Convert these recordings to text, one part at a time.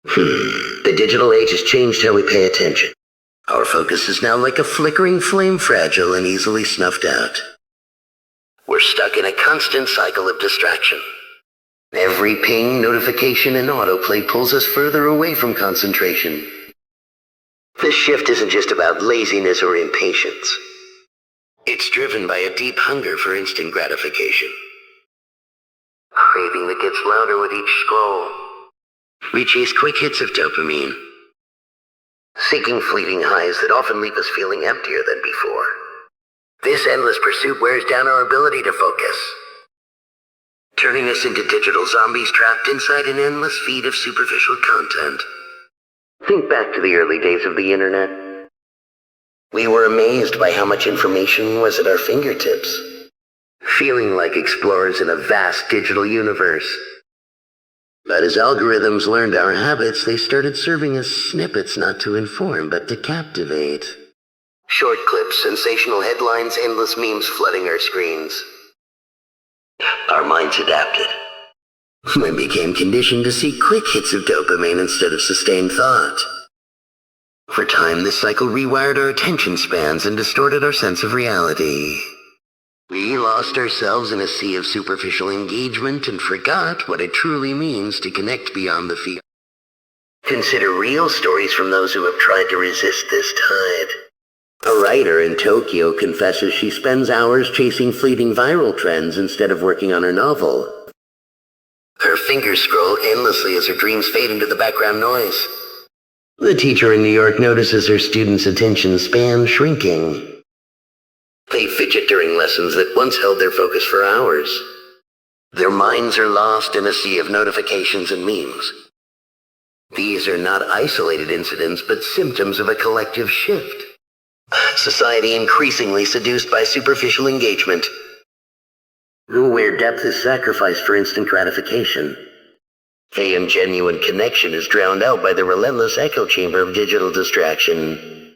The digital age has changed how we pay attention. Our focus is now like a flickering flame, fragile and easily snuffed out. We're stuck in a constant cycle of distraction. Every ping, notification, and autoplay pulls us further away from concentration. This shift isn't just about laziness or impatience. It's driven by a deep hunger for instant gratification. Craving that gets louder with each scroll. We chase quick hits of dopamine, seeking fleeting highs that often leave us feeling emptier than before. This endless pursuit wears down our ability to focus, turning us into digital zombies trapped inside an endless feed of superficial content. Think back to the early days of the internet. We were amazed by how much information was at our fingertips, feeling like explorers in a vast digital universe. But as algorithms learned our habits, they started serving us snippets not to inform, but to captivate. Short clips, sensational headlines, endless memes flooding our screens. Our minds adapted. We became conditioned to seek quick hits of dopamine instead of sustained thought. For a time, this cycle rewired our attention spans and distorted our sense of reality. We lost ourselves in a sea of superficial engagement and forgot what it truly means to connect beyond the field. Consider real stories from those who have tried to resist this tide. A writer in Tokyo confesses she spends hours chasing fleeting viral trends instead of working on her novel. Her fingers scroll endlessly as her dreams fade into the background noise. The teacher in New York notices her students' attention span shrinking. They fidget during lessons that once held their focus for hours. Their minds are lost in a sea of notifications and memes. These are not isolated incidents, but symptoms of a collective shift. Society increasingly seduced by superficial engagement, where depth is sacrificed for instant gratification. And genuine connection is drowned out by the relentless echo chamber of digital distraction.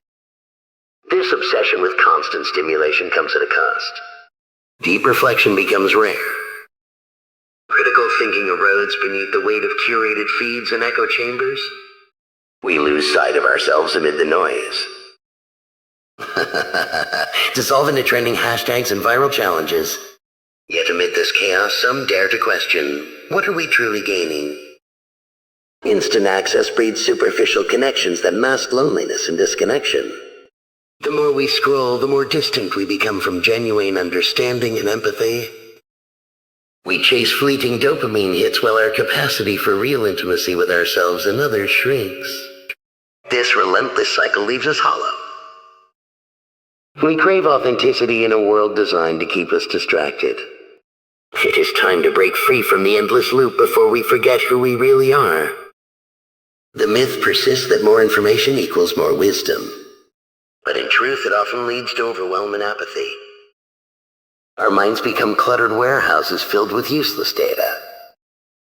This obsession with constant stimulation comes at a cost. Deep reflection becomes rare. Critical thinking erodes beneath the weight of curated feeds and echo chambers. We lose sight of ourselves amid the noise. Dissolve into trending hashtags and viral challenges. Yet amid this chaos, some dare to question, what are we truly gaining? Instant access breeds superficial connections that mask loneliness and disconnection. The more we scroll, the more distant we become from genuine understanding and empathy. We chase fleeting dopamine hits while our capacity for real intimacy with ourselves and others shrinks. This relentless cycle leaves us hollow. We crave authenticity in a world designed to keep us distracted. It is time to break free from the endless loop before we forget who we really are. The myth persists that more information equals more wisdom. But in truth, it often leads to overwhelm and apathy. Our minds become cluttered warehouses filled with useless data,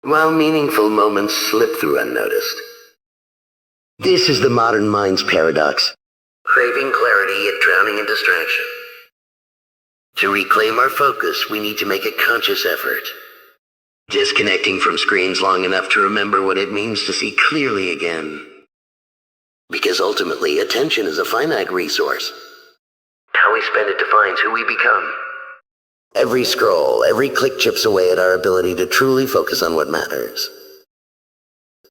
while meaningful moments slip through unnoticed. This is the modern mind's paradox. Craving clarity yet drowning in distraction. To reclaim our focus, we need to make a conscious effort. Disconnecting from screens long enough to remember what it means to see clearly again. Because ultimately, attention is a finite resource. How we spend it defines who we become. Every scroll, every click chips away at our ability to truly focus on what matters.